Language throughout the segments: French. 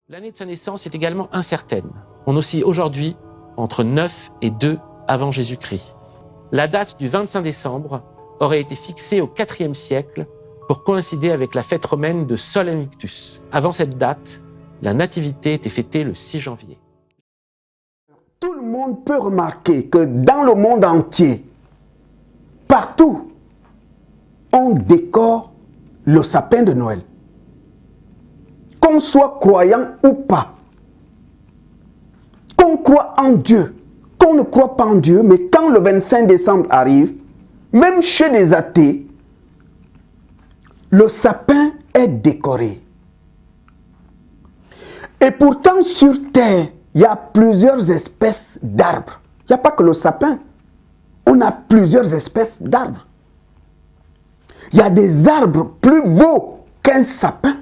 L'année de sa naissance est également incertaine. On oscille aujourd'hui entre 9 et 2 avant Jésus-Christ. La date du 25 décembre aurait été fixée au IVe siècle pour coïncider avec la fête romaine de Sol Invictus. Avant cette date, la nativité était fêtée le 6 janvier. Tout le monde peut remarquer que dans le monde entier, partout, on décore le sapin de Noël. Qu'on soit croyant ou pas, qu'on croit en Dieu, qu'on ne croit pas en Dieu, mais quand le 25 décembre arrive, même chez les athées, le sapin est décoré. Et pourtant, sur Terre, il y a plusieurs espèces d'arbres. Il n'y a pas que le sapin. On a plusieurs espèces d'arbres. Il y a des arbres plus beaux qu'un sapin.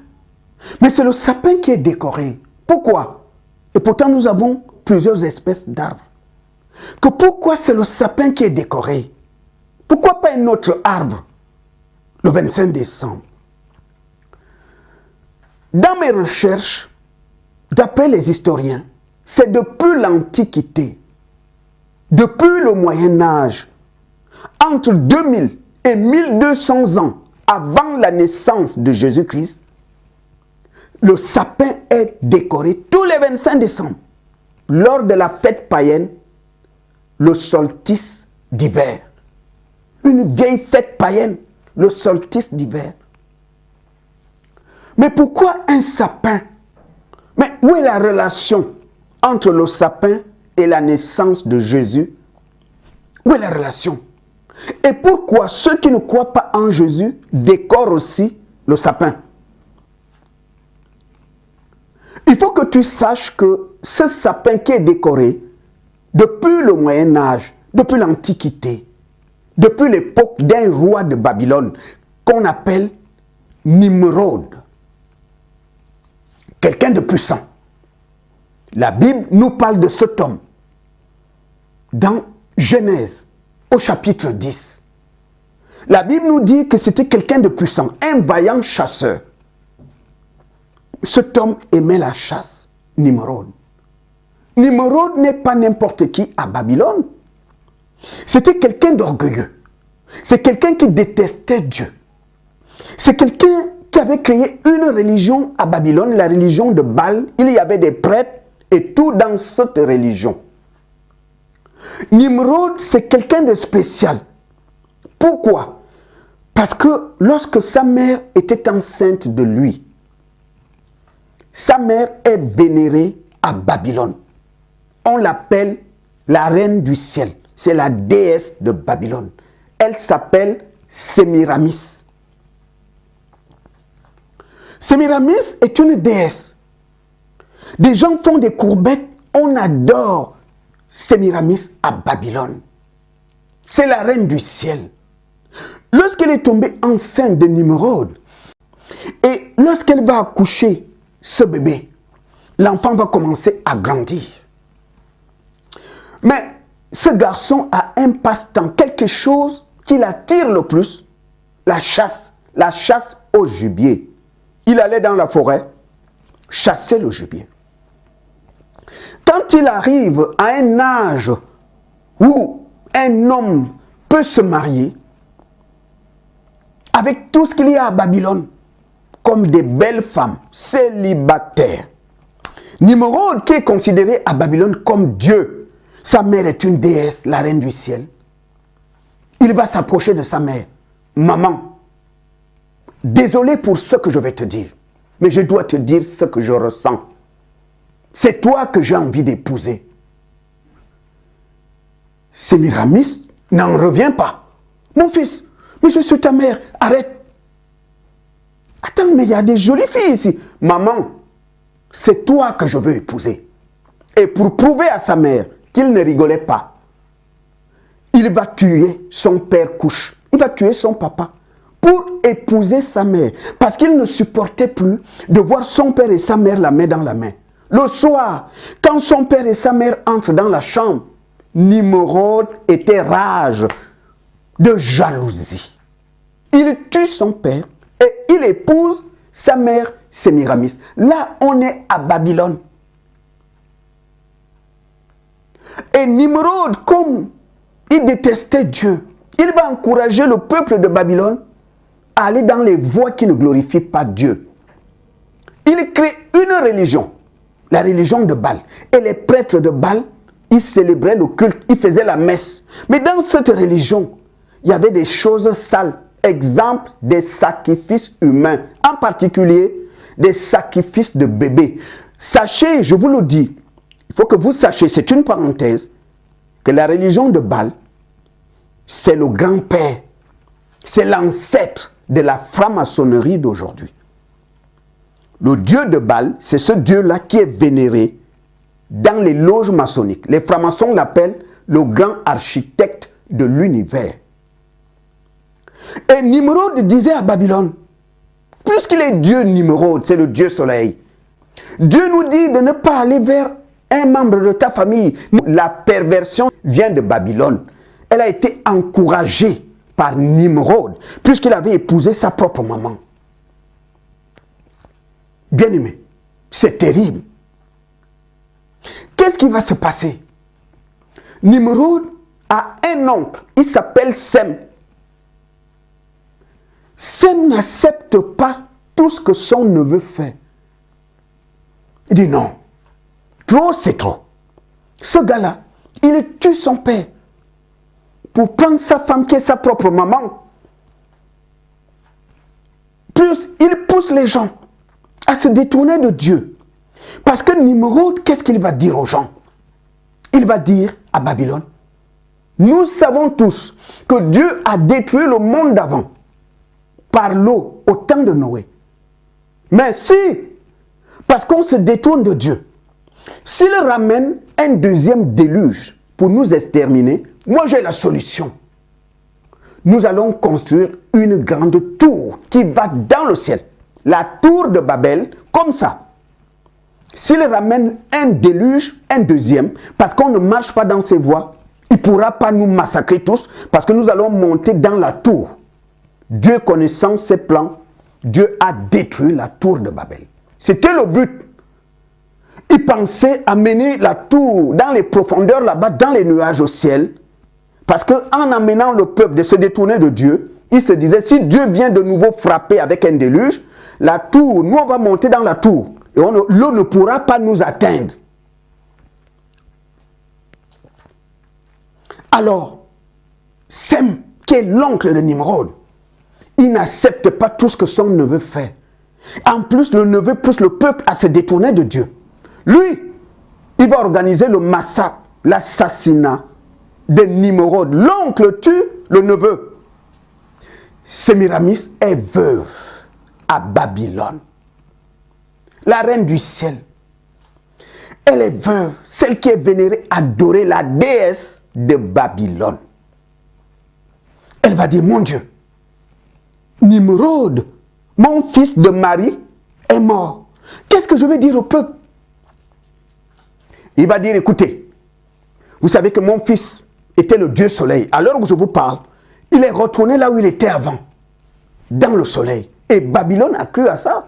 Mais c'est le sapin qui est décoré. Pourquoi? Et pourtant, nous avons plusieurs espèces d'arbres. Pourquoi c'est le sapin qui est décoré? Pourquoi pas un autre arbre le 25 décembre? Dans mes recherches, d'après les historiens, c'est depuis l'Antiquité, depuis le Moyen-Âge, entre 2000 et 1200 ans avant la naissance de Jésus-Christ, le sapin est décoré tous les 25 décembre, lors de la fête païenne, le solstice d'hiver. Une vieille fête païenne, le solstice d'hiver. Mais pourquoi un sapin? Mais où est la relation entre le sapin et la naissance de Jésus? Où est la relation? Et pourquoi ceux qui ne croient pas en Jésus décorent aussi le sapin? Il faut que tu saches que ce sapin qui est décoré, depuis le Moyen-Âge, depuis l'Antiquité, depuis l'époque d'un roi de Babylone, qu'on appelle Nimrod, quelqu'un de puissant. La Bible nous parle de cet homme dans Genèse, au chapitre 10. La Bible nous dit que c'était quelqu'un de puissant, un vaillant chasseur. Cet homme aimait la chasse, Nimrod. Nimrod n'est pas n'importe qui à Babylone. C'était quelqu'un d'orgueilleux. C'est quelqu'un qui détestait Dieu. C'est quelqu'un qui avait créé une religion à Babylone, la religion de Baal. Il y avait des prêtres et tout dans cette religion. Nimrod, c'est quelqu'un de spécial. Pourquoi? Parce que lorsque sa mère était enceinte de lui, sa mère est vénérée à Babylone. On l'appelle la reine du ciel. C'est la déesse de Babylone. Elle s'appelle Sémiramis. Sémiramis est une déesse. Des gens font des courbettes. On adore Sémiramis à Babylone. C'est la reine du ciel. Lorsqu'elle est tombée enceinte de Nimrod, et lorsqu'elle va accoucher ce bébé, l'enfant va commencer à grandir. Mais ce garçon a un passe-temps, quelque chose qui l'attire le plus, la chasse au gibier. Il allait dans la forêt chasser le gibier. Quand il arrive à un âge où un homme peut se marier, avec tout ce qu'il y a à Babylone, comme des belles femmes célibataires, Nimrod, qui est considéré à Babylone comme Dieu, sa mère est une déesse, la reine du ciel. Il va s'approcher de sa mère. Maman, désolé pour ce que je vais te dire, mais je dois te dire ce que je ressens. C'est toi que j'ai envie d'épouser. Sémiramis n'en revient pas. Mon fils, mais je suis ta mère, arrête. Attends, mais il y a des jolies filles ici. Maman, c'est toi que je veux épouser. Et pour prouver à sa mère qu'il ne rigolait pas, il va tuer son père couche. Il va tuer son papa pour épouser sa mère. Parce qu'il ne supportait plus de voir son père et sa mère la main dans la main. Le soir, quand son père et sa mère entrent dans la chambre, Nimrod était rage de jalousie. Il tue son père et il épouse sa mère Sémiramis. Là, on est à Babylone. Et Nimrod, comme il détestait Dieu, il va encourager le peuple de Babylone à aller dans les voies qui ne glorifient pas Dieu. Il crée une religion, la religion de Baal. Et les prêtres de Baal, ils célébraient le culte, ils faisaient la messe. Mais dans cette religion, il y avait des choses sales. Exemple, des sacrifices humains. En particulier, des sacrifices de bébés. Sachez, je vous le dis, il faut que vous sachiez, c'est une parenthèse, que la religion de Baal, c'est le grand-père, c'est l'ancêtre de la franc-maçonnerie d'aujourd'hui. Le dieu de Baal, c'est ce dieu-là qui est vénéré dans les loges maçonniques. Les francs-maçons l'appellent le grand architecte de l'univers. Et Nimrod disait à Babylone, puisqu'il est Dieu Nimrod, c'est le Dieu soleil, Dieu nous dit de ne pas aller vers un membre de ta famille. La perversion vient de Babylone. Elle a été encouragée par Nimrod, puisqu'il avait épousé sa propre maman. Bien-aimé, c'est terrible. Qu'est-ce qui va se passer? Nimrod a un oncle, il s'appelle Sem. Sem n'accepte pas tout ce que son neveu fait. Il dit non, trop c'est trop. Ce gars-là, il tue son père pour prendre sa femme qui est sa propre maman. Plus il pousse les gens à se détourner de Dieu. Parce que Nimrod, qu'est-ce qu'il va dire aux gens? Il va dire à Babylone, nous savons tous que Dieu a détruit le monde d'avant par l'eau au temps de Noé. Mais si, parce qu'on se détourne de Dieu, s'il ramène un deuxième déluge pour nous exterminer, moi j'ai la solution. Nous allons construire une grande tour qui va dans le ciel. La tour de Babel, comme ça. S'il ramène un déluge, un deuxième, parce qu'on ne marche pas dans ses voies, il ne pourra pas nous massacrer tous, parce que nous allons monter dans la tour. Dieu connaissant ses plans, Dieu a détruit la tour de Babel. C'était le but. Il pensait amener la tour dans les profondeurs là-bas, dans les nuages au ciel, parce qu'en amenant le peuple de se détourner de Dieu, il se disait, si Dieu vient de nouveau frapper avec un déluge, la tour, nous on va monter dans la tour, et l'eau ne pourra pas nous atteindre. Alors, Sem, qui est l'oncle de Nimrod, il n'accepte pas tout ce que son neveu fait. En plus, le neveu pousse le peuple à se détourner de Dieu. Lui, il va organiser le massacre, l'assassinat de Nimrod. L'oncle tue le neveu. Sémiramis est veuve à Babylone. La reine du ciel. Elle est veuve, celle qui est vénérée, adorée, la déesse de Babylone. Elle va dire, mon Dieu, Nimrod, mon fils de Marie, est mort. Qu'est-ce que je vais dire au peuple? Il va dire, écoutez, vous savez que mon fils était le Dieu soleil. À l'heure où je vous parle, il est retourné là où il était avant, dans le soleil. Et Babylone a cru à ça.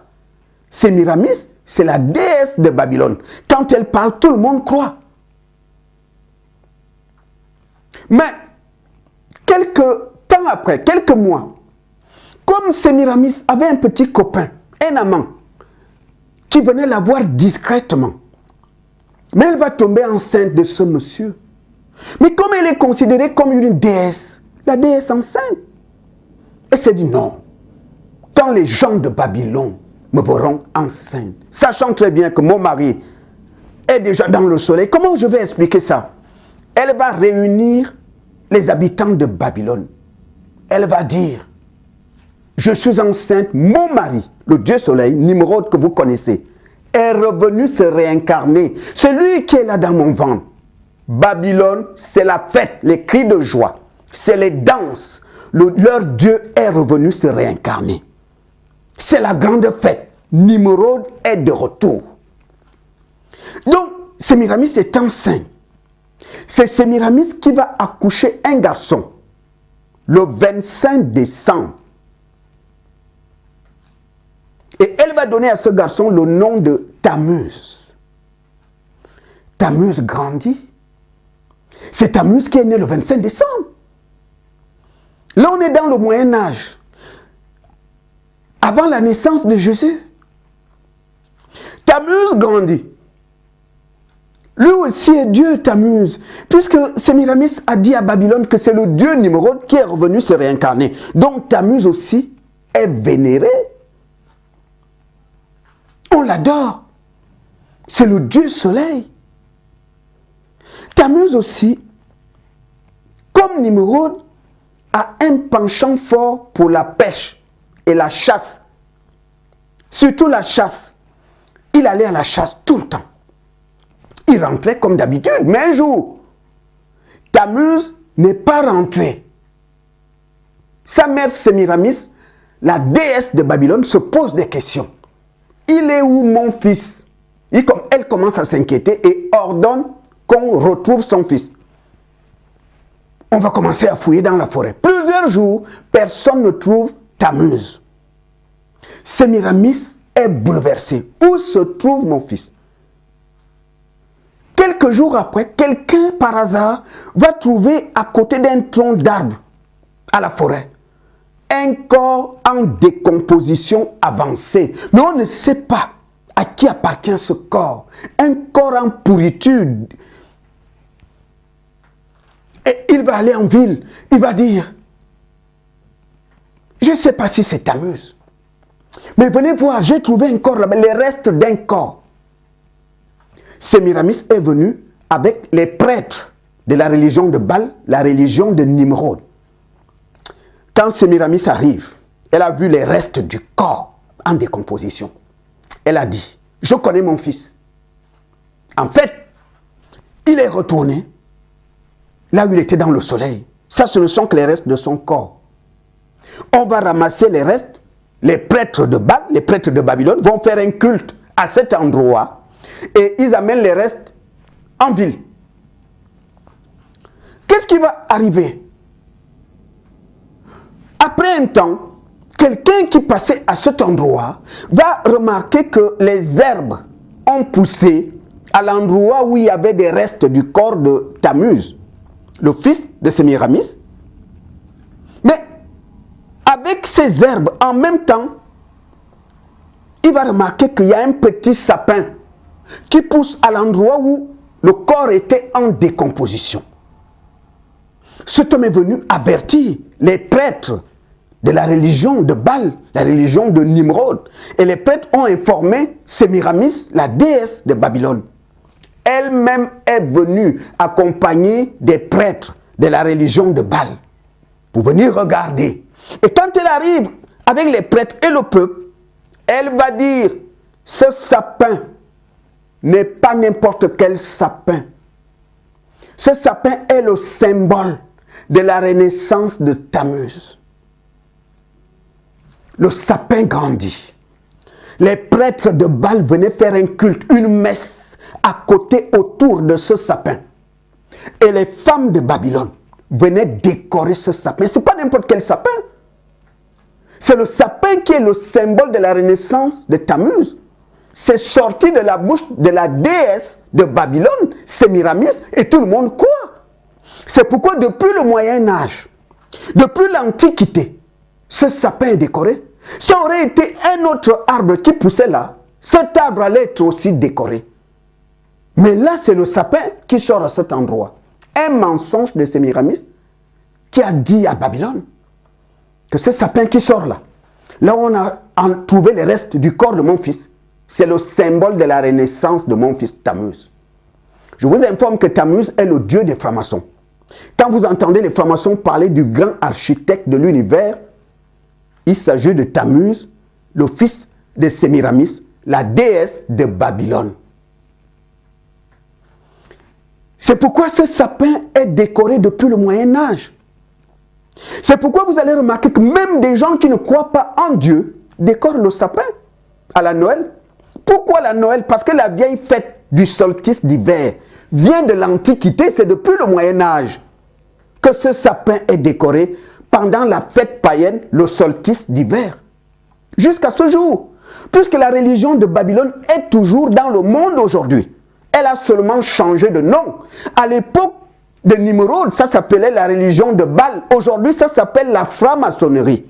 Sémiramis, c'est la déesse de Babylone. Quand elle parle, tout le monde croit. Mais, quelques temps après, quelques mois, comme Sémiramis avait un petit copain, un amant, qui venait la voir discrètement, mais elle va tomber enceinte de ce monsieur. Mais comme elle est considérée comme une déesse, la déesse enceinte, elle s'est dit non, quand les gens de Babylone me verront enceinte, sachant très bien que mon mari est déjà dans le soleil, comment je vais expliquer ça? Elle va réunir les habitants de Babylone. Elle va dire, je suis enceinte, mon mari, le Dieu soleil, Nimrod que vous connaissez, est revenu se réincarner. C'est lui qui est là dans mon ventre. Babylone, c'est la fête, les cris de joie, c'est les danses. Leur Dieu est revenu se réincarner. C'est la grande fête. Nimrod est de retour. Donc, Sémiramis est enceinte. C'est Sémiramis qui va accoucher un garçon le 25 décembre. Et elle va donner à ce garçon le nom de Tammuz. Tammuz grandit. C'est Tammuz qui est né le 25 décembre. Là, on est dans le Moyen-Âge. Avant la naissance de Jésus. Tammuz grandit. Lui aussi est Dieu, Tammuz. Puisque Sémiramis a dit à Babylone que c'est le Dieu Nimrod qui est revenu se réincarner. Donc Tammuz aussi est vénéré. On l'adore. C'est le Dieu soleil. Tammuz aussi, comme Nimrod, a un penchant fort pour la pêche et la chasse. Surtout la chasse. Il allait à la chasse tout le temps. Il rentrait comme d'habitude, mais un jour, Tammuz n'est pas rentré. Sa mère Sémiramis, la déesse de Babylone, se pose des questions. Il est où mon fils? Elle commence à s'inquiéter et ordonne qu'on retrouve son fils. On va commencer à fouiller dans la forêt. Plusieurs jours, personne ne trouve Tammuz. Sémiramis est bouleversé. Où se trouve mon fils? Quelques jours après, quelqu'un par hasard va trouver à côté d'un tronc d'arbre à la forêt un corps en décomposition avancée. Mais on ne sait pas à qui appartient ce corps. Un corps en pourritude. Et il va aller en ville. Il va dire, je ne sais pas si c'est Tammuz. Mais venez voir, j'ai trouvé un corps là-bas, les restes d'un corps. Sémiramis est venu avec les prêtres de la religion de Baal, la religion de Nimrod. Quand Sémiramis arrive, elle a vu les restes du corps en décomposition. Elle a dit, je connais mon fils. En fait, il est retourné là où il était dans le soleil. Ça, ce ne sont que les restes de son corps. On va ramasser les restes. Les prêtres de Baal, les prêtres de Babylone vont faire un culte à cet endroit et ils amènent les restes en ville. Qu'est-ce qui va arriver? Après un temps, quelqu'un qui passait à cet endroit va remarquer que les herbes ont poussé à l'endroit où il y avait des restes du corps de Tammuz, le fils de Sémiramis. Mais avec ces herbes, en même temps, il va remarquer qu'il y a un petit sapin qui pousse à l'endroit où le corps était en décomposition. Cet homme est venu avertir les prêtres de la religion de Baal, la religion de Nimrod. Et les prêtres ont informé Sémiramis, la déesse de Babylone. Elle-même est venue accompagnée des prêtres de la religion de Baal pour venir regarder. Et quand elle arrive avec les prêtres et le peuple, elle va dire, ce sapin n'est pas n'importe quel sapin. Ce sapin est le symbole de la renaissance de Tammuz. Le sapin grandit. Les prêtres de Baal venaient faire un culte, une messe à côté, autour de ce sapin. Et les femmes de Babylone venaient décorer ce sapin. Ce n'est pas n'importe quel sapin. C'est le sapin qui est le symbole de la renaissance de Tammuz. C'est sorti de la bouche de la déesse de Babylone, Sémiramis, et tout le monde croit. C'est pourquoi depuis le Moyen-Âge, depuis l'Antiquité, ce sapin est décoré. Ça aurait été un autre arbre qui poussait là, cet arbre allait être aussi décoré. Mais là, c'est le sapin qui sort à cet endroit. Un mensonge de Sémiramis qui a dit à Babylone que ce sapin qui sort là, là où on a trouvé les restes du corps de mon fils, c'est le symbole de la renaissance de mon fils Tammuz. Je vous informe que Tammuz est le dieu des francs-maçons. Quand vous entendez les francs-maçons parler du grand architecte de l'univers, il s'agit de Tammuz, le fils de Sémiramis, la déesse de Babylone. C'est pourquoi ce sapin est décoré depuis le Moyen-Âge. C'est pourquoi vous allez remarquer que même des gens qui ne croient pas en Dieu décorent le sapin à la Noël. Pourquoi la Noël? Parce que la vieille fête du solstice d'hiver vient de l'Antiquité, c'est depuis le Moyen-Âge que ce sapin est décoré pendant la fête païenne, le solstice d'hiver. Jusqu'à ce jour. puisque la religion de Babylone est toujours dans le monde aujourd'hui. Elle a seulement changé de nom. À l'époque de Nimrod, ça s'appelait la religion de Baal. Aujourd'hui, ça s'appelle la franc-maçonnerie.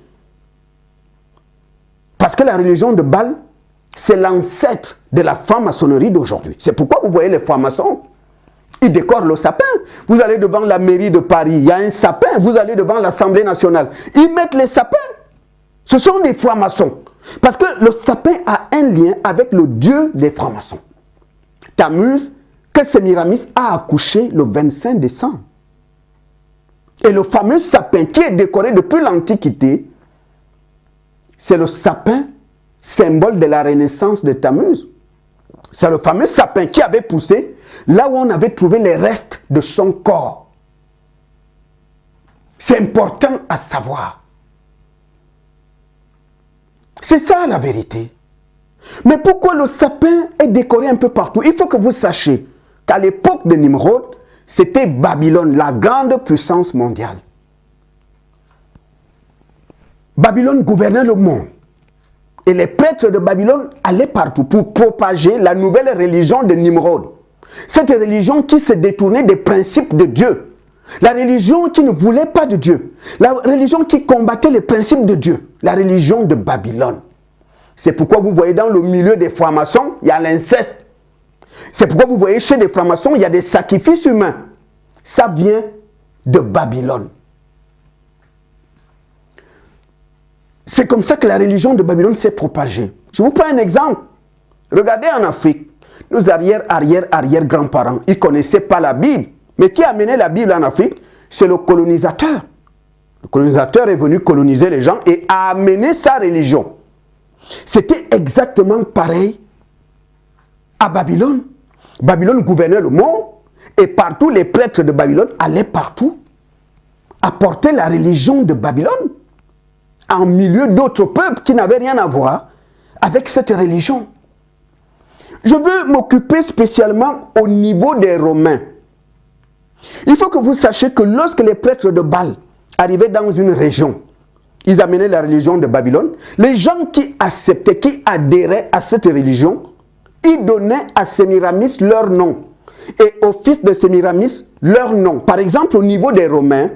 Parce que la religion de Baal, c'est l'ancêtre de la franc-maçonnerie d'aujourd'hui. C'est pourquoi vous voyez les francs-maçons, ils décorent le sapin. Vous allez devant la mairie de Paris, il y a un sapin. Vous allez devant l'Assemblée nationale, ils mettent les sapins. Ce sont des francs-maçons. Parce que le sapin a un lien avec le dieu des francs-maçons. Tammuz, que Sémiramis a accouché le 25 décembre. Et le fameux sapin qui est décoré depuis l'Antiquité, c'est le sapin, symbole de la renaissance de Tammuz. C'est le fameux sapin qui avait poussé là où on avait trouvé les restes de son corps. C'est important à savoir. C'est ça la vérité. Mais pourquoi le sapin est décoré un peu partout? Il faut que vous sachiez qu'à l'époque de Nimrod, c'était Babylone, la grande puissance mondiale. Babylone gouvernait le monde. Et les prêtres de Babylone allaient partout pour propager la nouvelle religion de Nimrod. Cette religion qui se détournait des principes de Dieu. La religion qui ne voulait pas de Dieu. La religion qui combattait les principes de Dieu. La religion de Babylone. C'est pourquoi vous voyez dans le milieu des francs-maçons, il y a l'inceste. C'est pourquoi vous voyez chez des francs-maçons, il y a des sacrifices humains. Ça vient de Babylone. C'est comme ça que la religion de Babylone s'est propagée. Je vous prends un exemple. Regardez en Afrique, nos arrière-grands-parents, ils ne connaissaient pas la Bible. Mais qui a amené la Bible en Afrique? C'est le colonisateur. Le colonisateur est venu coloniser les gens et a amené sa religion. C'était exactement pareil à Babylone. Babylone gouvernait le monde et partout les prêtres de Babylone allaient partout apporter la religion de Babylone en milieu d'autres peuples qui n'avaient rien à voir avec cette religion. Je veux m'occuper spécialement au niveau des Romains. Il faut que vous sachiez que lorsque les prêtres de Baal arrivaient dans une région, ils amenaient la religion de Babylone. Les gens qui acceptaient, qui adhéraient à cette religion, ils donnaient à Sémiramis leur nom. Et au fils de Sémiramis, leur nom. Par exemple, au niveau des Romains,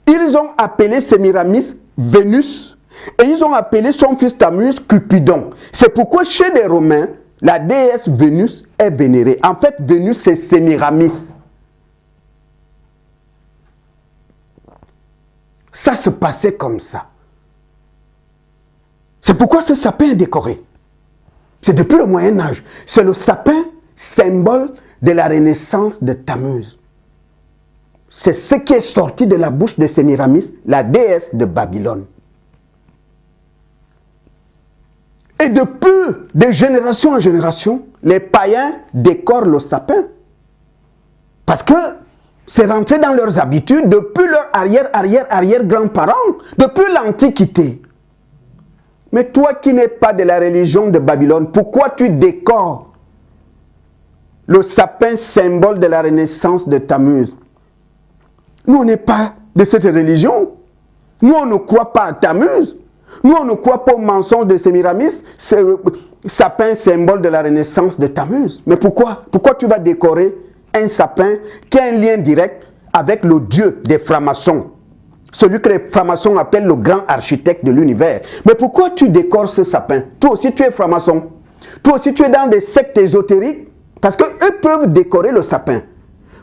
ils ont appelé Sémiramis Vénus et ils ont appelé son fils Tammuz Cupidon. C'est pourquoi chez les Romains, la déesse Vénus est vénérée. En fait, Vénus, c'est Sémiramis. Ça se passait comme ça. C'est pourquoi ce sapin est décoré. C'est depuis le Moyen-Âge. C'est le sapin symbole de la renaissance de Tammuz. C'est ce qui est sorti de la bouche de Sémiramis, la déesse de Babylone. Et depuis, de génération en génération, les païens décorent le sapin. Parce que c'est rentré dans leurs habitudes depuis leurs arrière-grands-parents, depuis l'Antiquité. Mais toi qui n'es pas de la religion de Babylone, pourquoi tu décores le sapin symbole de la renaissance de Tammuz? Nous, on n'est pas de cette religion. Nous, on ne croit pas à Tammuz. Nous, on ne croit pas au mensonge de Sémiramis, sapin symbole de la renaissance de Tammuz. Mais pourquoi? Pourquoi tu vas décorer un sapin qui a un lien direct avec le dieu des francs-maçons? Celui que les francs-maçons appellent le grand architecte de l'univers. Mais pourquoi tu décores ce sapin? Toi aussi, tu es franc-maçon. Toi aussi, tu es dans des sectes ésotériques. Parce qu'eux peuvent décorer le sapin.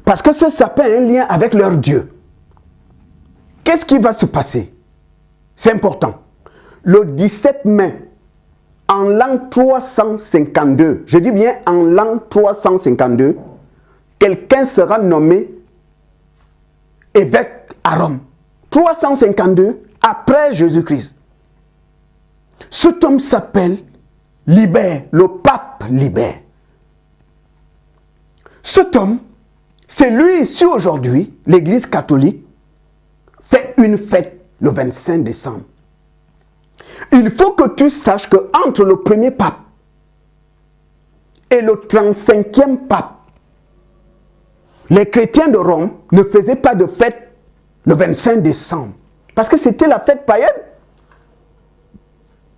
Parce que ce sapin a un lien avec leur Dieu. Qu'est-ce qui va se passer? C'est important. Le 17 mai, en l'an 352, je dis bien en l'an 352, quelqu'un sera nommé évêque à Rome. 352 après Jésus-Christ. Cet homme s'appelle Libère, le pape Libère. Cet homme, c'est lui, si aujourd'hui, l'Église catholique fait une fête le 25 décembre. Il faut que tu saches qu'entre le premier pape et le 35e pape, les chrétiens de Rome ne faisaient pas de fête le 25 décembre. Parce que c'était la fête païenne.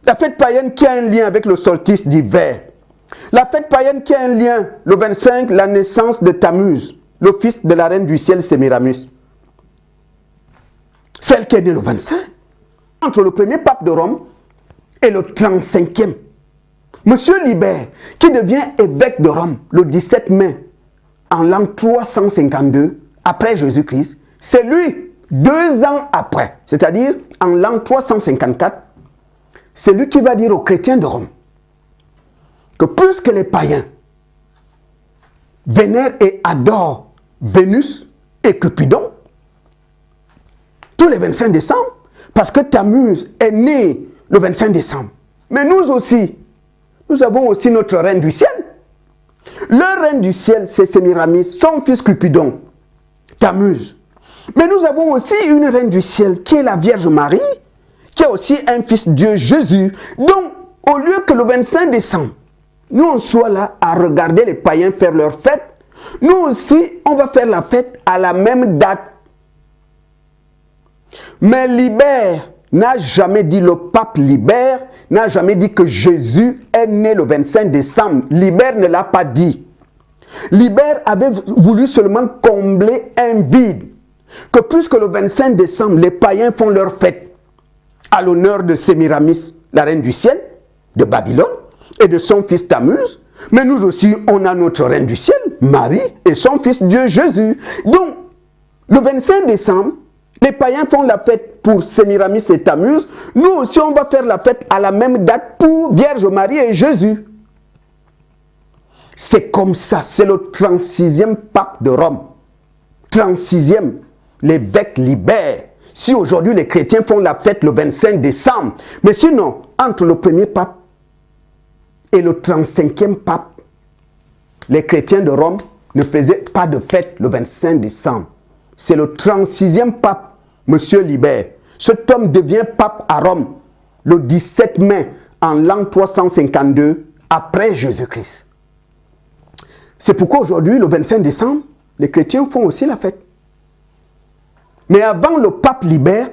La fête païenne qui a un lien avec le solstice d'hiver. La fête païenne qui a un lien, le 25, la naissance de Tammuz, le fils de la reine du ciel Sémiramis. Celle qui est née le 25. Entre le premier pape de Rome et le 35e. Monsieur Libère, qui devient évêque de Rome le 17 mai en l'an 352 après Jésus-Christ, c'est lui, 2 ans après, c'est-à-dire en l'an 354, c'est lui qui va dire aux chrétiens de Rome que puisque les païens vénèrent et adorent Vénus et Cupidon, tous les 25 décembre, parce que Tammuz est né le 25 décembre, mais nous aussi, nous avons aussi notre reine du ciel. Le reine du ciel, c'est Sémiramis, son fils Cupidon, Tammuz. Mais nous avons aussi une reine du ciel qui est la Vierge Marie, qui a aussi un fils Dieu, Jésus. Donc, au lieu que le 25 décembre, nous on soit là à regarder les païens faire leur fête, nous aussi, on va faire la fête à la même date. Mais Libère n'a jamais dit, le pape Libère n'a jamais dit que Jésus est né le 25 décembre. Libère ne l'a pas dit. Libère avait voulu seulement combler un vide. Que puisque le 25 décembre, les païens font leur fête à l'honneur de Sémiramis, la reine du ciel, de Babylone, et de son fils Tammuz, mais nous aussi, on a notre reine du ciel, Marie, et son fils Dieu Jésus. Donc, le 25 décembre, les païens font la fête pour Sémiramis et Tammuz. Nous aussi, on va faire la fête à la même date pour Vierge Marie et Jésus. C'est comme ça, c'est le 36e pape de Rome. 36e, l'évêque Libère. Si aujourd'hui les chrétiens font la fête le 25 décembre, mais sinon, entre le premier pape et le 35e pape, les chrétiens de Rome ne faisaient pas de fête le 25 décembre. C'est le 36e pape, Monsieur Libère. Cet homme devient pape à Rome le 17 mai en l'an 352 après Jésus-Christ. C'est pourquoi aujourd'hui, le 25 décembre, les chrétiens font aussi la fête. Mais avant le pape Libère,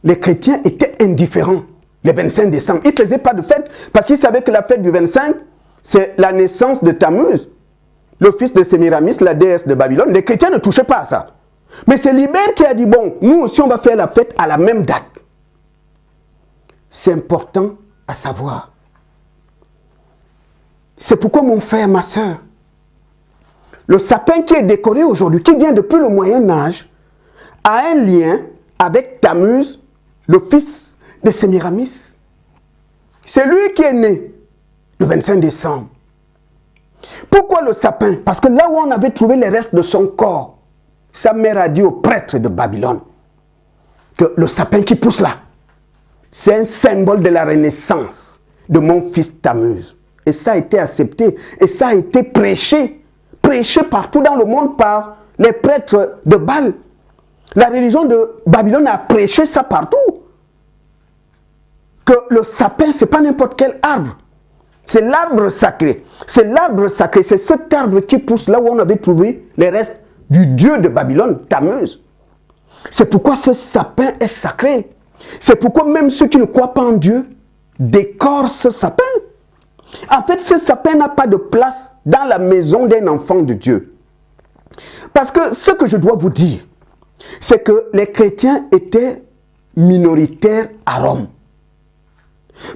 les chrétiens étaient indifférents. Le 25 décembre, ils ne faisaient pas de fête parce qu'ils savaient que la fête du 25, c'est la naissance de Tammuz, le fils de Sémiramis, la déesse de Babylone. Les chrétiens ne touchaient pas à ça. Mais c'est Libère qui a dit, bon, nous aussi on va faire la fête à la même date. C'est important à savoir. C'est pourquoi mon frère, ma soeur, le sapin qui est décoré aujourd'hui, qui vient depuis le Moyen-Âge, a un lien avec Tammuz, le fils de Sémiramis. C'est lui qui est né le 25 décembre. Pourquoi le sapin? Parce que là où on avait trouvé les restes de son corps, sa mère a dit au prêtre de Babylone que le sapin qui pousse là, c'est un symbole de la renaissance de mon fils Tammuz. Et ça a été accepté, et ça a été prêché partout dans le monde par les prêtres de Baal. La religion de Babylone a prêché ça partout. Que le sapin, ce n'est pas n'importe quel arbre. C'est l'arbre sacré. C'est l'arbre sacré. C'est cet arbre qui pousse là où on avait trouvé les restes du dieu de Babylone, Tammuz. C'est pourquoi ce sapin est sacré. C'est pourquoi même ceux qui ne croient pas en Dieu décorent ce sapin. En fait, ce sapin n'a pas de place dans la maison d'un enfant de Dieu. Parce que ce que je dois vous dire, c'est que les chrétiens étaient minoritaires à Rome.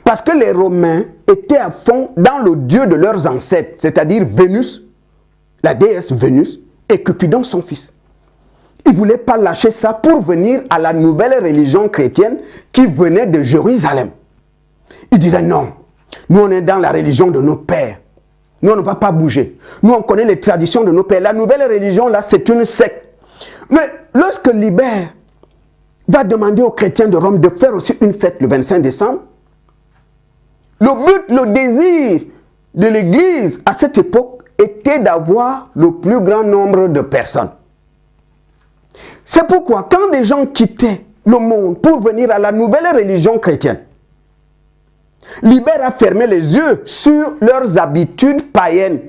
Parce que les Romains étaient à fond dans le dieu de leurs ancêtres, c'est-à-dire Vénus, la déesse Vénus, et Cupidon, son fils. Ils ne voulaient pas lâcher ça pour venir à la nouvelle religion chrétienne qui venait de Jérusalem. Ils disaient non, nous on est dans la religion de nos pères. Nous on ne va pas bouger. Nous on connaît les traditions de nos pères. La nouvelle religion là, c'est une secte. Mais lorsque Libère va demander aux chrétiens de Rome de faire aussi une fête le 25 décembre, le but, le désir de l'Église à cette époque était d'avoir le plus grand nombre de personnes. C'est pourquoi quand des gens quittaient le monde pour venir à la nouvelle religion chrétienne, Libère a fermé les yeux sur leurs habitudes païennes.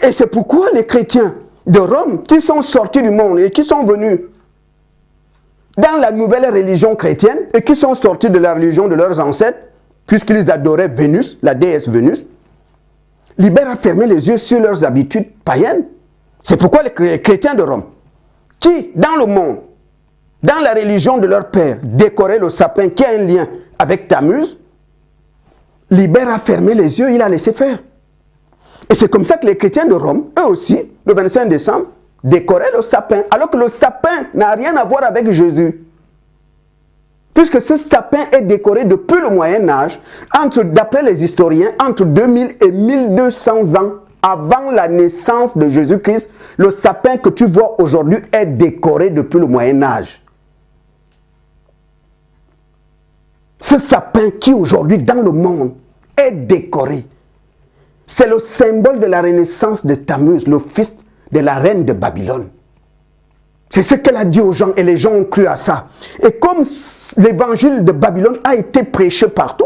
Et c'est pourquoi les chrétiens de Rome qui sont sortis du monde et qui sont venus dans la nouvelle religion chrétienne et qui sont sortis de la religion de leurs ancêtres, puisqu'ils adoraient Vénus, la déesse Vénus, Libère a fermé les yeux sur leurs habitudes païennes. C'est pourquoi les chrétiens de Rome, qui, dans le monde, dans la religion de leur père, décoraient le sapin qui a un lien avec Tammuz, Libère a fermé les yeux, il a laissé faire. Et c'est comme ça que les chrétiens de Rome, eux aussi, le 25 décembre, décoraient le sapin, alors que le sapin n'a rien à voir avec Jésus. Puisque ce sapin est décoré depuis le Moyen-Âge, d'après les historiens, entre 2000 et 1200 ans avant la naissance de Jésus-Christ, le sapin que tu vois aujourd'hui est décoré depuis le Moyen-Âge. Ce sapin qui aujourd'hui dans le monde est décoré, c'est le symbole de la renaissance de Tammuz, le fils de la reine de Babylone. C'est ce qu'elle a dit aux gens et les gens ont cru à ça. Et comme l'évangile de Babylone a été prêché partout,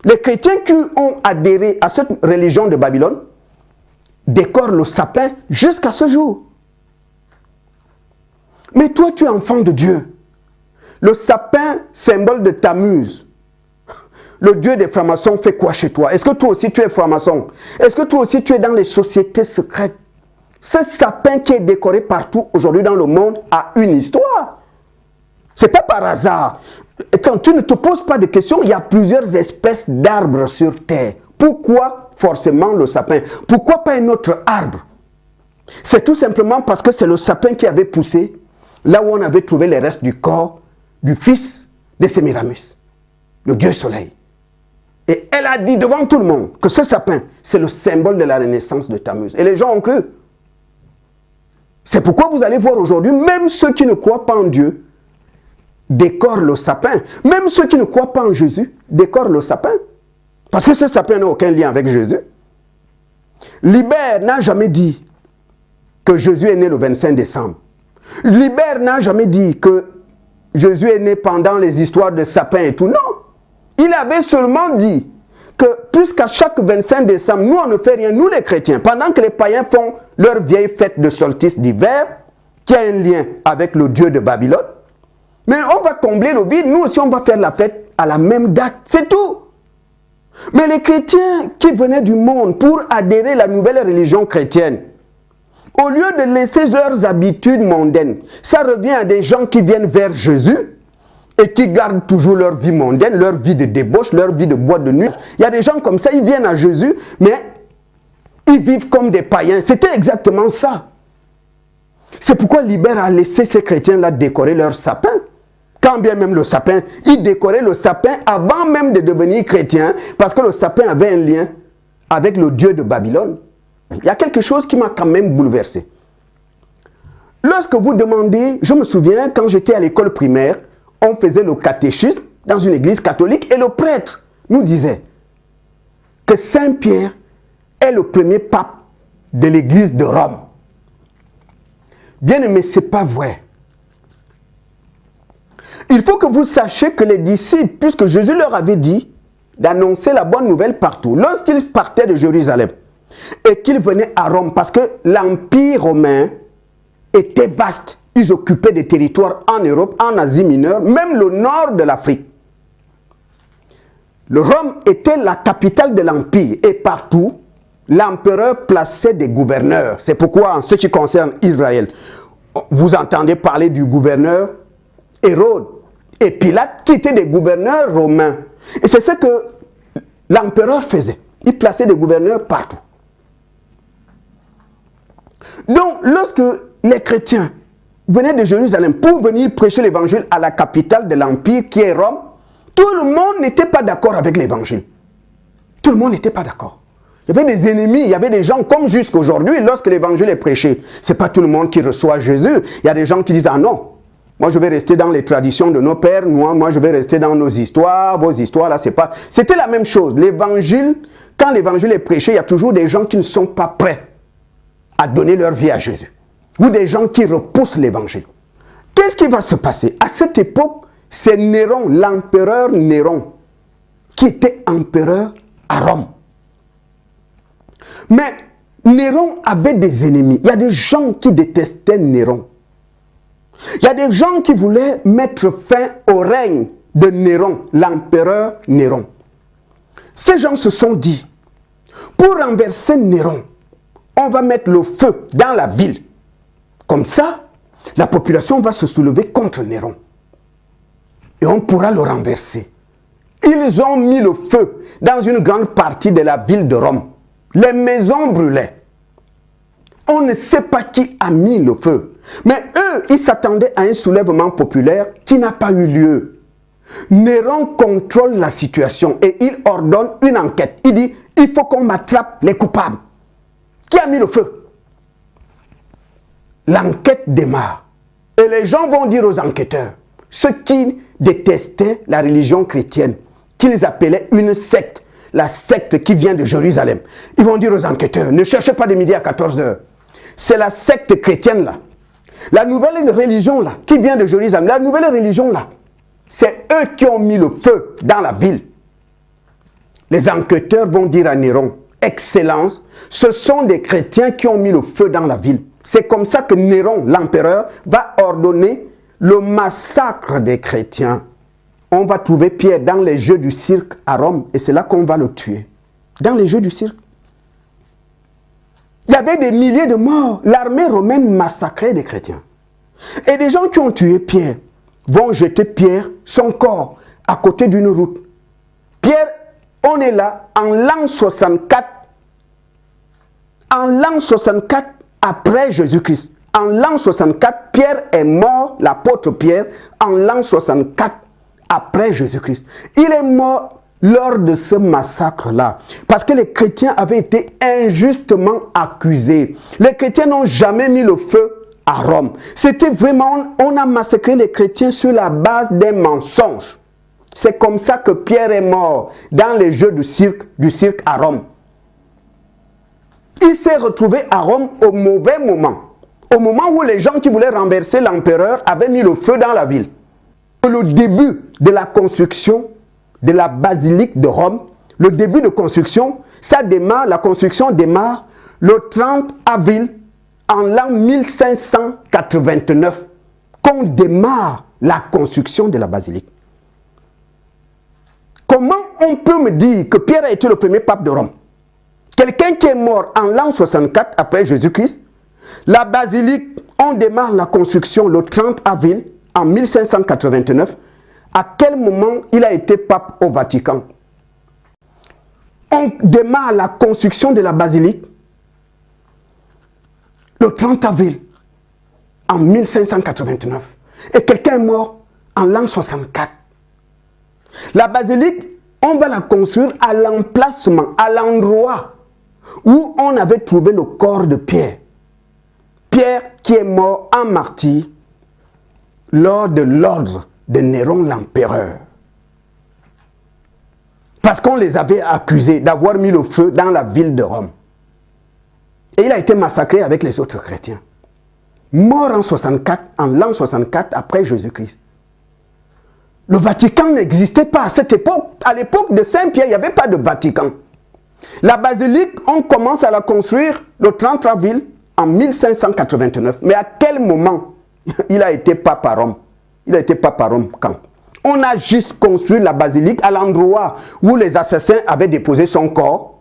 les chrétiens qui ont adhéré à cette religion de Babylone décorent le sapin jusqu'à ce jour. Mais toi, tu es enfant de Dieu. Le sapin, symbole de Tammuz, le dieu des francs-maçons, fait quoi chez toi? Est-ce que toi aussi tu es franc-maçon? Est-ce que toi aussi tu es dans les sociétés secrètes? Ce sapin qui est décoré partout aujourd'hui dans le monde a une histoire. Ce n'est pas par hasard. Quand tu ne te poses pas de questions, il y a plusieurs espèces d'arbres sur terre. Pourquoi forcément le sapin? Pourquoi pas un autre arbre? C'est tout simplement parce que c'est le sapin qui avait poussé là où on avait trouvé les restes du corps du fils de Sémiramis, le dieu soleil. Et elle a dit devant tout le monde que ce sapin, c'est le symbole de la renaissance de Tammuz. Et les gens ont cru. C'est pourquoi vous allez voir aujourd'hui, même ceux qui ne croient pas en Dieu décorent le sapin. Même ceux qui ne croient pas en Jésus décorent le sapin. Parce que ce sapin n'a aucun lien avec Jésus. Libère n'a jamais dit que Jésus est né le 25 décembre. Libère n'a jamais dit que Jésus est né pendant les histoires de sapin et tout. Non. Il avait seulement dit que puisqu'à chaque 25 décembre, nous on ne fait rien, nous les chrétiens, pendant que les païens font leur vieille fête de solstice d'hiver, qui a un lien avec le dieu de Babylone, mais on va combler le vide, nous aussi on va faire la fête à la même date, c'est tout. Mais les chrétiens qui venaient du monde pour adhérer à la nouvelle religion chrétienne, au lieu de laisser leurs habitudes mondaines, ça revient à des gens qui viennent vers Jésus, et qui gardent toujours leur vie mondaine, leur vie de débauche, leur vie de boîte de nuit. Il y a des gens comme ça, ils viennent à Jésus, mais ils vivent comme des païens. C'était exactement ça. C'est pourquoi Libère a laissé ces chrétiens-là décorer leur sapin. Quand bien même le sapin, ils décoraient le sapin avant même de devenir chrétiens, parce que le sapin avait un lien avec le dieu de Babylone. Il y a quelque chose qui m'a quand même bouleversé. Lorsque vous demandez, je me souviens, quand j'étais à l'école primaire, on faisait le catéchisme dans une église catholique et le prêtre nous disait que Saint Pierre est le premier pape de l'église de Rome. Bien aimé, ce n'est pas vrai. Il faut que vous sachiez que les disciples, puisque Jésus leur avait dit d'annoncer la bonne nouvelle partout, lorsqu'ils partaient de Jérusalem et qu'ils venaient à Rome, parce que l'Empire romain était vaste, ils occupaient des territoires en Europe, en Asie mineure, même le nord de l'Afrique. Le Rome était la capitale de l'Empire et partout, l'empereur plaçait des gouverneurs. C'est pourquoi, en ce qui concerne Israël, vous entendez parler du gouverneur Hérode et Pilate, qui étaient des gouverneurs romains. Et c'est ce que l'empereur faisait. Il plaçait des gouverneurs partout. Donc, lorsque les chrétiens venaient de Jérusalem pour venir prêcher l'évangile à la capitale de l'Empire qui est Rome, tout le monde n'était pas d'accord avec l'évangile. Tout le monde n'était pas d'accord. Il y avait des ennemis, il y avait des gens comme jusqu'aujourd'hui, lorsque l'évangile est prêché, ce n'est pas tout le monde qui reçoit Jésus. Il y a des gens qui disent, ah non, moi je vais rester dans les traditions de nos pères, moi je vais rester dans nos histoires, vos histoires là, c'est pas... C'était la même chose. L'évangile, quand l'évangile est prêché, il y a toujours des gens qui ne sont pas prêts à donner leur vie à Jésus. Ou des gens qui repoussent l'évangile. Qu'est-ce qui va se passer? À cette époque, c'est Néron, l'empereur Néron, qui était empereur à Rome. Mais Néron avait des ennemis. Il y a des gens qui détestaient Néron. Il y a des gens qui voulaient mettre fin au règne de Néron, l'empereur Néron. ces gens se sont dit, pour renverser Néron, on va mettre le feu dans la ville. Comme ça, la population va se soulever contre Néron. Et on pourra le renverser. Ils ont mis le feu dans une grande partie de la ville de Rome. Les maisons brûlaient. On ne sait pas qui a mis le feu. Mais eux, ils s'attendaient à un soulèvement populaire qui n'a pas eu lieu. Néron contrôle la situation et il ordonne une enquête. Il dit, il faut qu'on m'attrape les coupables. Qui a mis le feu? L'enquête démarre. Et les gens vont dire aux enquêteurs, ceux qui détestaient la religion chrétienne, qu'ils appelaient une secte, la secte qui vient de Jérusalem. Ils vont dire aux enquêteurs, ne cherchez pas de midi à 14 h. C'est la secte chrétienne là. La nouvelle religion là, qui vient de Jérusalem, la nouvelle religion là, c'est eux qui ont mis le feu dans la ville. Les enquêteurs vont dire à Néron, Excellence, ce sont des chrétiens qui ont mis le feu dans la ville. C'est comme ça que Néron, l'empereur, va ordonner le massacre des chrétiens. On va trouver Pierre dans les jeux du cirque à Rome et c'est là qu'on va le tuer. Dans les jeux du cirque. Il y avait des milliers de morts. L'armée romaine massacrait des chrétiens. Et des gens qui ont tué Pierre vont jeter Pierre, son corps, à côté d'une route. Pierre, on est là en l'an 64. En l'an 64 après Jésus-Christ. En l'an 64, Pierre est mort, l'apôtre Pierre, en l'an 64 après Jésus-Christ. Il est mort lors de ce massacre-là, parce que les chrétiens avaient été injustement accusés. Les chrétiens n'ont jamais mis le feu à Rome. C'était vraiment, on a massacré les chrétiens sur la base des mensonges. C'est comme ça que Pierre est mort dans les jeux du cirque à Rome. Il s'est retrouvé à Rome au mauvais moment. Au moment où les gens qui voulaient renverser l'empereur avaient mis le feu dans la ville. Le début de la construction de la basilique de Rome, le début de construction, la construction démarre le 30 avril en l'an 1589, qu'on démarre la construction de la basilique. Comment on peut me dire que Pierre a été le premier pape de Rome? Quelqu'un qui est mort en l'an 64 après Jésus-Christ, la basilique, on démarre la construction le 30 avril en 1589. À quel moment il a été pape au Vatican? On démarre la construction de la basilique le 30 avril en 1589. Et quelqu'un est mort en l'an 64. La basilique, on va la construire à l'emplacement, à l'endroit où on avait trouvé le corps de Pierre. Pierre qui est mort en martyr lors de l'ordre de Néron l'empereur. Parce qu'on les avait accusés d'avoir mis le feu dans la ville de Rome. Et il a été massacré avec les autres chrétiens. Mort en 64, en l'an 64 après Jésus-Christ. Le Vatican n'existait pas à cette époque. À l'époque de Saint-Pierre, il n'y avait pas de Vatican. La basilique, on commence à la construire le 30 avril en 1589. Mais à quel moment il a été pape à Rome? Il a été pape à Rome quand? On a juste construit la basilique à l'endroit où les assassins avaient déposé son corps.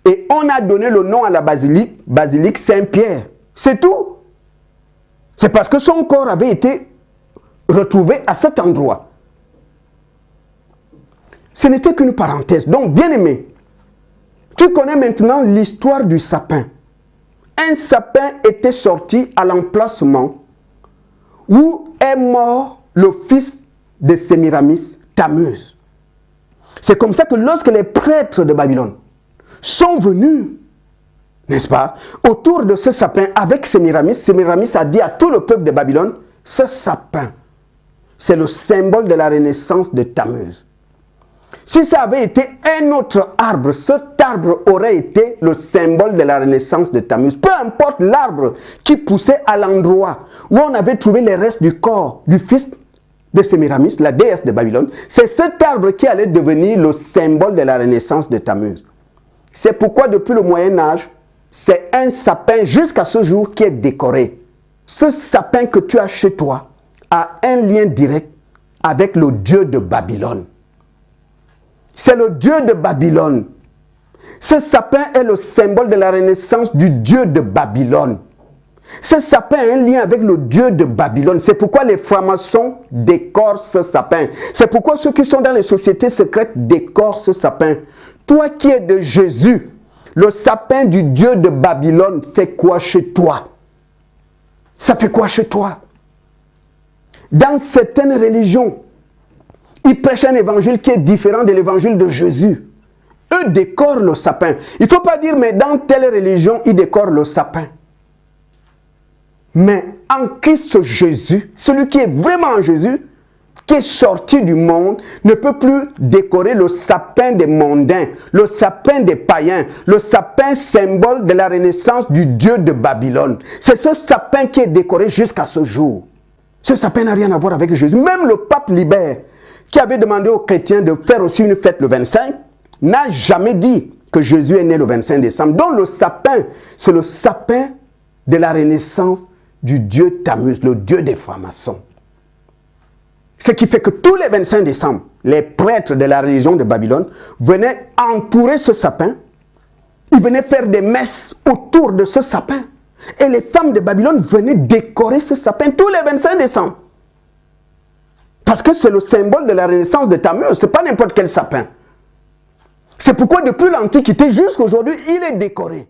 Et on a donné le nom à la basilique, basilique Saint-Pierre. C'est tout. C'est parce que son corps avait été retrouvé à cet endroit. Ce n'était qu'une parenthèse. Donc, bien aimé, tu connais maintenant l'histoire du sapin. Un sapin était sorti à l'emplacement où est mort le fils de Sémiramis, Tammuz. C'est comme ça que lorsque les prêtres de Babylone sont venus, n'est-ce pas, autour de ce sapin avec Sémiramis, Sémiramis a dit à tout le peuple de Babylone, ce sapin, c'est le symbole de la renaissance de Tammuz. Si ça avait été un autre arbre, cet arbre aurait été le symbole de la renaissance de Tammuz. Peu importe l'arbre qui poussait à l'endroit où on avait trouvé les restes du corps du fils de Sémiramis, la déesse de Babylone, c'est cet arbre qui allait devenir le symbole de la renaissance de Tammuz. C'est pourquoi depuis le Moyen-Âge, c'est un sapin jusqu'à ce jour qui est décoré. Ce sapin que tu as chez toi a un lien direct avec le dieu de Babylone. C'est le Dieu de Babylone. Ce sapin est le symbole de la renaissance du Dieu de Babylone. Ce sapin a un lien avec le Dieu de Babylone. C'est pourquoi les francs-maçons décorent ce sapin. C'est pourquoi ceux qui sont dans les sociétés secrètes décorent ce sapin. Toi qui es de Jésus, le sapin du Dieu de Babylone fait quoi chez toi? Ça fait quoi chez toi? Dans certaines religions, ils prêchent un évangile qui est différent de l'évangile de Jésus. Eux décorent le sapin. Il ne faut pas dire, mais dans telle religion, ils décorent le sapin. Mais en Christ Jésus, celui qui est vraiment en Jésus, qui est sorti du monde, ne peut plus décorer le sapin des mondains, le sapin des païens, le sapin symbole de la renaissance du Dieu de Babylone. C'est ce sapin qui est décoré jusqu'à ce jour. Ce sapin n'a rien à voir avec Jésus. Même le pape Libère, qui avait demandé aux chrétiens de faire aussi une fête le 25, n'a jamais dit que Jésus est né le 25 décembre. Donc le sapin, c'est le sapin de la renaissance du Dieu Tammuz, le Dieu des francs-maçons. Ce qui fait que tous les 25 décembre, les prêtres de la religion de Babylone venaient entourer ce sapin. Ils venaient faire des messes autour de ce sapin. Et les femmes de Babylone venaient décorer ce sapin tous les 25 décembre. Parce que c'est le symbole de la renaissance de Tammuz. Ce n'est pas n'importe quel sapin. C'est pourquoi depuis l'Antiquité jusqu'à aujourd'hui, il est décoré.